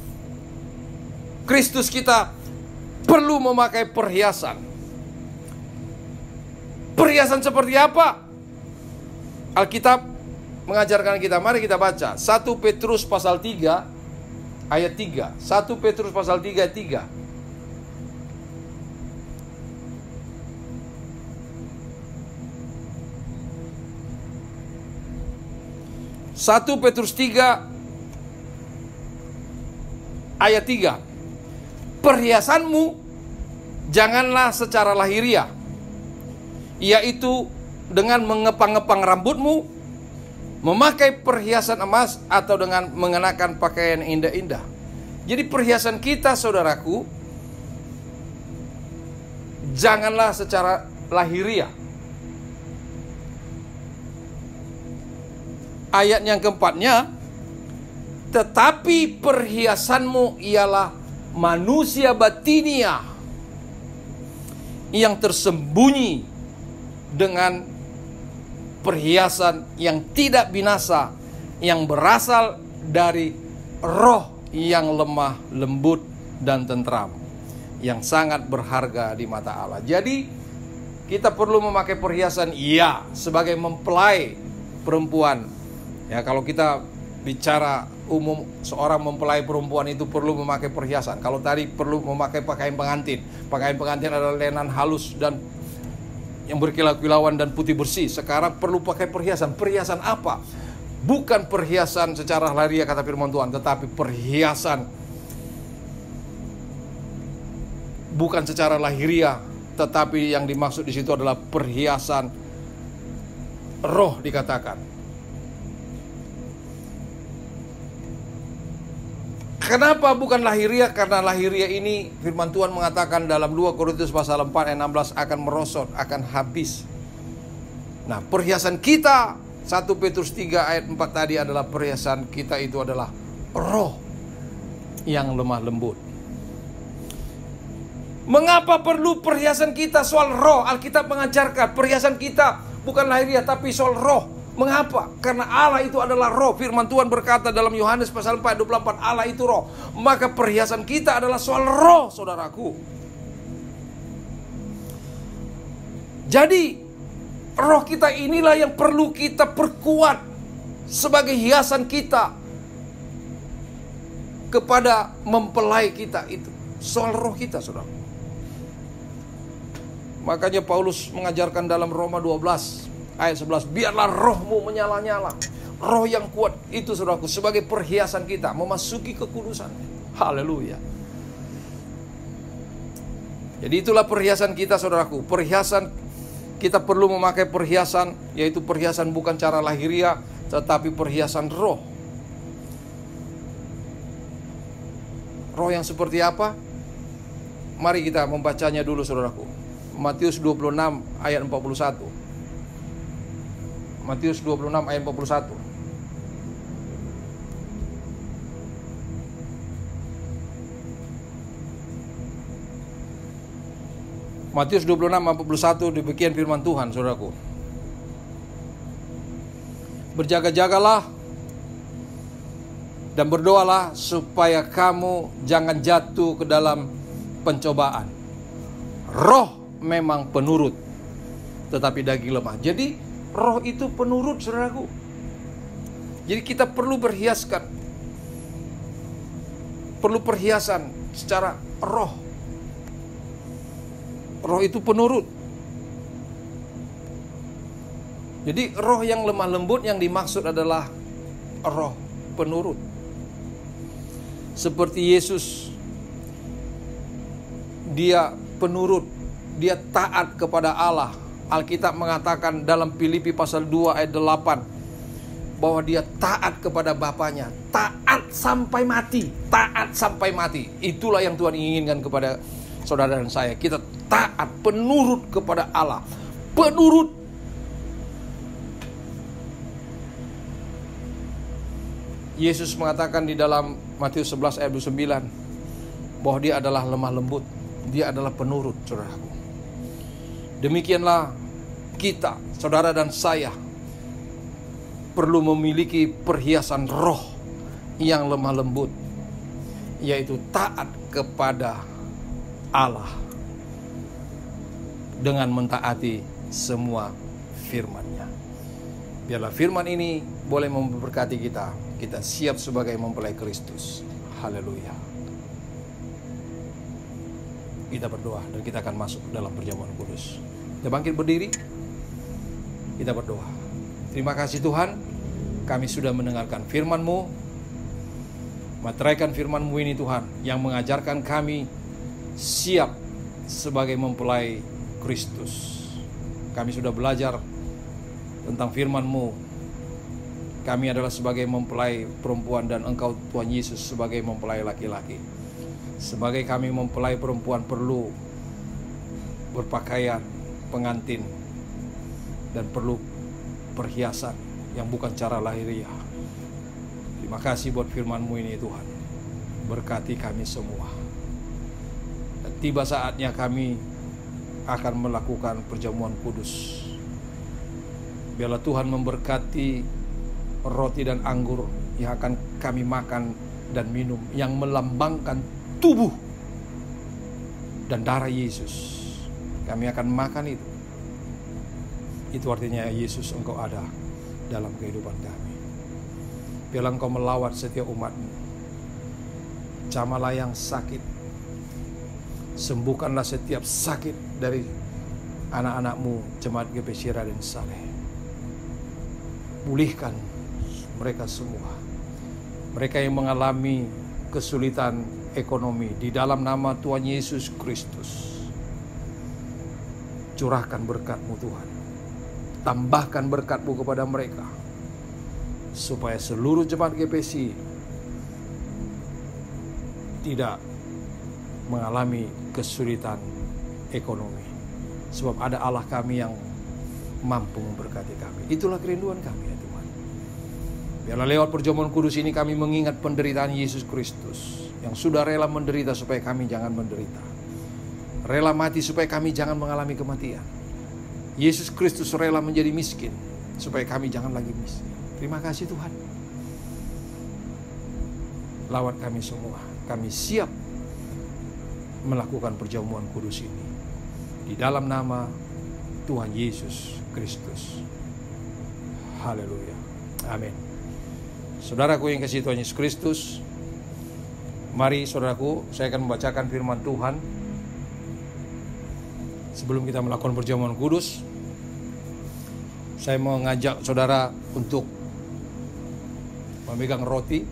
Kristus, kita perlu memakai perhiasan. Perhiasan seperti apa? Alkitab mengajarkan kita. Mari kita baca 1 Petrus pasal 3 ayat 3. 1 Petrus pasal 3 ayat 3. 1 Petrus 3 ayat 3. Perhiasanmu janganlah secara lahiriah, yaitu dengan mengepang-ngepang rambutmu, memakai perhiasan emas, atau dengan mengenakan pakaian indah-indah. Jadi perhiasan kita, saudaraku, janganlah secara lahiriah. Ayat yang keempatnya, tetapi perhiasanmu ialah manusia batiniah yang tersembunyi dengan perhiasan yang tidak binasa, yang berasal dari roh yang lemah, lembut, dan tentram, yang sangat berharga di mata Allah. Jadi kita perlu memakai perhiasan, iya, sebagai mempelai perempuan. Ya, kalau kita bicara umum, seorang mempelai perempuan itu perlu memakai perhiasan. Kalau tadi perlu memakai pakaian pengantin. Pakaian pengantin adalah lenan halus dan yang berkilau-kilauan dan putih bersih. Sekarang perlu pakai perhiasan. Perhiasan apa? Bukan perhiasan secara lahiriah kata firman Tuhan, tetapi perhiasan bukan secara lahiriah, tetapi yang dimaksud di situ adalah perhiasan roh dikatakan. Kenapa bukan lahiriah? Karena lahiriah ini firman Tuhan mengatakan dalam 2 Korintus pasal 4 ayat 16 akan merosot, akan habis. Nah, perhiasan kita 1 Petrus 3 ayat 4 tadi adalah perhiasan kita itu adalah roh yang lemah lembut. Mengapa perlu perhiasan kita soal roh? Alkitab mengajarkan perhiasan kita bukan lahiriah tapi soal roh. Mengapa? Karena Allah itu adalah roh. Firman Tuhan berkata dalam Yohanes pasal 4 24, Allah itu roh. Maka perhiasan kita adalah soal roh, saudaraku. Jadi roh kita inilah yang perlu kita perkuat sebagai hiasan kita kepada mempelai kita itu. Soal roh kita, saudara. Makanya Paulus mengajarkan dalam Roma 12 ayat 11, biarlah rohmu menyala-nyala. Roh yang kuat itu, saudaraku, sebagai perhiasan kita memasuki kekudusan. Haleluya. Jadi itulah perhiasan kita, saudaraku. Perhiasan, kita perlu memakai perhiasan, yaitu perhiasan bukan cara lahiriah, tetapi perhiasan roh. Roh yang seperti apa? Mari kita membacanya dulu, saudaraku. Matius 26 ayat 41. Matius 26 ayat 41. Matius 26 ayat 41 demikian firman Tuhan, saudaraku. Berjaga-jagalah dan berdoalah supaya kamu jangan jatuh ke dalam pencobaan. Roh memang penurut, tetapi daging lemah. Jadi roh itu penurut, saudaraku. Jadi kita perlu berhiaskan, perlu perhiasan secara roh. Roh itu penurut. Jadi roh yang lemah lembut yang dimaksud adalah roh penurut. Seperti Yesus, dia penurut, dia taat kepada Allah. Alkitab mengatakan dalam Filipi pasal 2 ayat 8 bahwa dia taat kepada Bapaknya, taat sampai mati, taat sampai mati. Itulah yang Tuhan inginkan kepada saudara dan saya. Kita taat, penurut kepada Allah, penurut. Yesus mengatakan di dalam Matius 11 ayat 29 bahwa dia adalah lemah lembut, dia adalah penurut, saudaraku. Demikianlah kita, saudara dan saya, perlu memiliki perhiasan roh yang lemah lembut, yaitu taat kepada Allah dengan mentaati semua firman-Nya. Biarlah firman ini boleh memberkati kita. Kita siap sebagai mempelai Kristus. Haleluya. Kita berdoa dan kita akan masuk dalam perjamuan kudus. Kita bangkit berdiri. Kita berdoa. Terima kasih Tuhan, kami sudah mendengarkan firman-Mu. Materaikan firman-Mu ini Tuhan, yang mengajarkan kami siap sebagai mempelai Kristus. Kami sudah belajar tentang firman-Mu. Kami adalah sebagai mempelai perempuan dan Engkau Tuhan Yesus sebagai mempelai laki-laki. Sebagai kami mempelai perempuan perlu berpakaian pengantin dan perlu perhiasan yang bukan cara lahiriah. Terima kasih buat firman-Mu ini Tuhan. Berkati kami semua. Dan tiba saatnya kami akan melakukan perjamuan kudus. Biarlah Tuhan memberkati roti dan anggur yang akan kami makan dan minum, yang melambangkan tubuh dan darah Yesus. Kami akan makan itu. Itu artinya Yesus, Engkau ada dalam kehidupan kami. Biarlah Engkau melawat setiap umat-Mu. Jamalah yang sakit. Sembuhkanlah setiap sakit dari anak-anak-Mu, jemaat GPC Raden Saleh. Pulihkan mereka semua. Mereka yang mengalami kesulitan ekonomi, di dalam nama Tuhan Yesus Kristus, curahkan berkat-Mu Tuhan. Tambahkan berkat-Mu kepada mereka, supaya seluruh jemaat GPC tidak mengalami kesulitan ekonomi. Sebab ada Allah kami yang mampu memberkati kami. Itulah kerinduan kami ya Tuhan. Biarlah lewat perjamuan kudus ini kami mengingat penderitaan Yesus Kristus, yang sudah rela menderita supaya kami jangan menderita. Rela mati supaya kami jangan mengalami kematian. Yesus Kristus rela menjadi miskin supaya kami jangan lagi miskin. Terima kasih Tuhan. Lawat kami semua. Kami siap melakukan perjamuan kudus ini di dalam nama Tuhan Yesus Kristus. Haleluya. Amin. Saudaraku yang kasih Tuhan Yesus Kristus, mari saudaraku, saya akan membacakan firman Tuhan. Sebelum kita melakukan perjamuan kudus, saya mau ngajak saudara untuk memegang roti.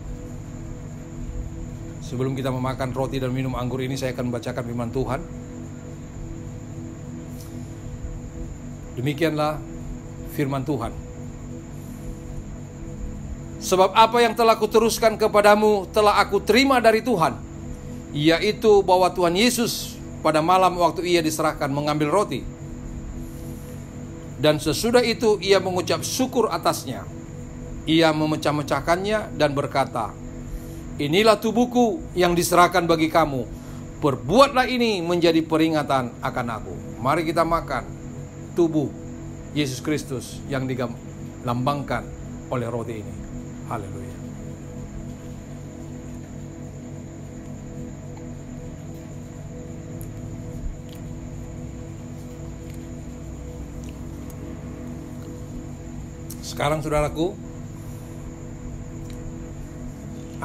Sebelum kita memakan roti dan minum anggur ini, saya akan membacakan firman Tuhan. Demikianlah firman Tuhan. Sebab apa yang telah kuteruskan kepadamu telah aku terima dari Tuhan, yaitu bahwa Tuhan Yesus pada malam waktu ia diserahkan mengambil roti, dan sesudah itu ia mengucap syukur atasnya. Ia memecah-mecahkannya dan berkata, inilah tubuhku yang diserahkan bagi kamu. Perbuatlah ini menjadi peringatan akan aku. Mari kita makan tubuh Yesus Kristus yang dilambangkan oleh roti ini. Haleluya. Sekarang saudaraku,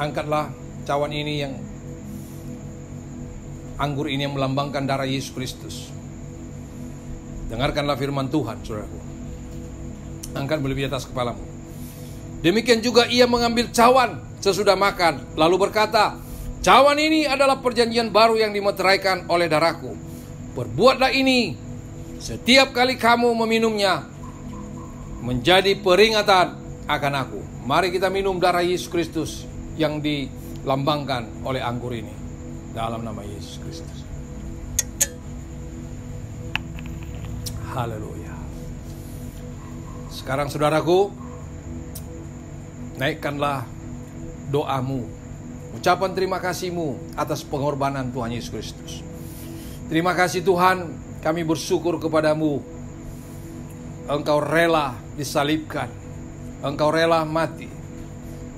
angkatlah cawan ini yang anggur ini yang melambangkan darah Yesus Kristus. Dengarkanlah firman Tuhan, saudaraku. Angkat melebih atas kepalamu. Demikian juga ia mengambil cawan sesudah makan, lalu berkata, cawan ini adalah perjanjian baru yang dimeteraikan oleh darahku. Perbuatlah ini setiap kali kamu meminumnya, menjadi peringatan akan aku. Mari kita minum darah Yesus Kristus yang dilambangkan oleh anggur ini, dalam nama Yesus Kristus. Haleluya. Sekarang saudaraku, naikkanlah doamu, ucapan terima kasihmu atas pengorbanan Tuhan Yesus Kristus. Terima kasih Tuhan, kami bersyukur kepadamu. Engkau rela disalibkan, Engkau rela mati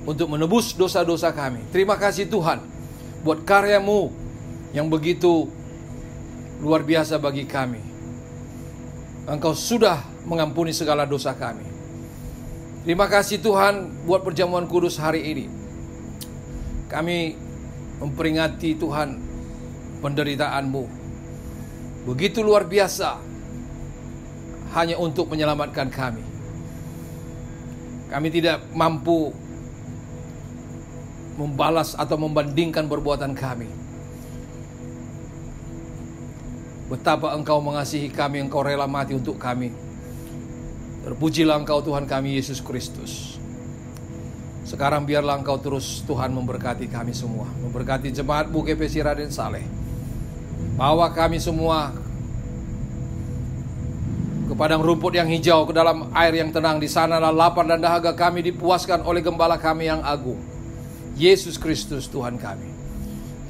untuk menebus dosa-dosa kami. Terima kasih Tuhan buat karya-Mu yang begitu luar biasa bagi kami. Engkau sudah mengampuni segala dosa kami. Terima kasih Tuhan buat perjamuan kudus hari ini. Kami memperingati Tuhan penderitaan-Mu begitu luar biasa hanya untuk menyelamatkan kami. Kami tidak mampu membalas atau membandingkan perbuatan kami. Betapa Engkau mengasihi kami, Engkau rela mati untuk kami. Terpujilah Engkau Tuhan kami Yesus Kristus. Sekarang biarlah Engkau terus Tuhan memberkati kami semua. Memberkati jemaat-Mu GPC Raden Saleh. Bawa kami semua ke padang rumput yang hijau, ke dalam air yang tenang. Di sanalah lapar dan dahaga kami dipuaskan oleh Gembala kami yang agung, Yesus Kristus Tuhan kami.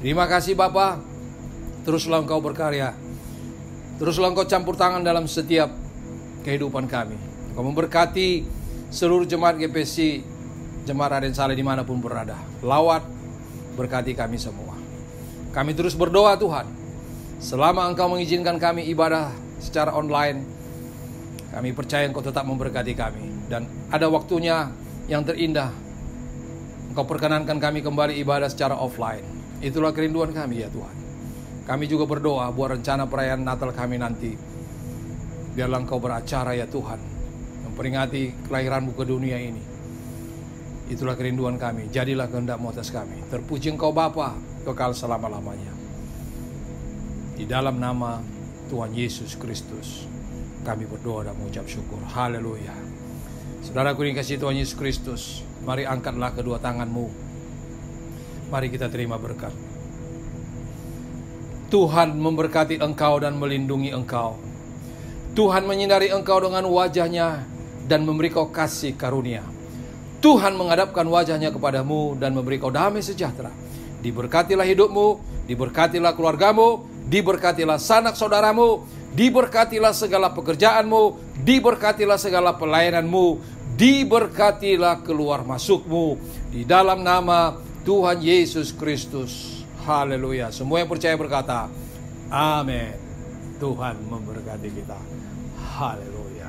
Terima kasih Bapa. Teruslah Engkau berkarya. Teruslah Engkau campur tangan dalam setiap kehidupan kami. Engkau memberkati seluruh jemaat GPC, jemaat Raden Saleh dimanapun berada. Lawat, berkati kami semua. Kami terus berdoa Tuhan. Selama Engkau mengizinkan kami ibadah secara online, kami percaya Engkau tetap memberkati kami. Dan ada waktunya yang terindah, Engkau perkenankan kami kembali ibadah secara offline. Itulah kerinduan kami ya Tuhan. Kami juga berdoa buat rencana perayaan Natal kami nanti. Biarlah Engkau beracara ya Tuhan, memperingati kelahiran-Mu ke dunia ini. Itulah kerinduan kami. Jadilah kehendak-Mu atas kami. Terpuji Engkau Bapa kekal selama-lamanya. Di dalam nama Tuhan Yesus Kristus kami berdoa dan mengucap syukur. Haleluya. Saudaraku yang kasih Tuhan Yesus Kristus, mari angkatlah kedua tanganmu. Mari kita terima berkat. Tuhan memberkati engkau dan melindungi engkau. Tuhan menyinari engkau dengan wajah-Nya dan memberi kau kasih karunia. Tuhan menghadapkan wajah-Nya kepadamu dan memberi kau damai sejahtera. Diberkatilah hidupmu, diberkatilah keluargamu, diberkatilah sanak saudaramu, diberkatilah segala pekerjaanmu, diberkatilah segala pelayananmu, diberkatilah keluar masukmu. Di dalam nama Tuhan Yesus Kristus. Haleluya. Semua yang percaya berkata, amin. Tuhan memberkati kita. Haleluya.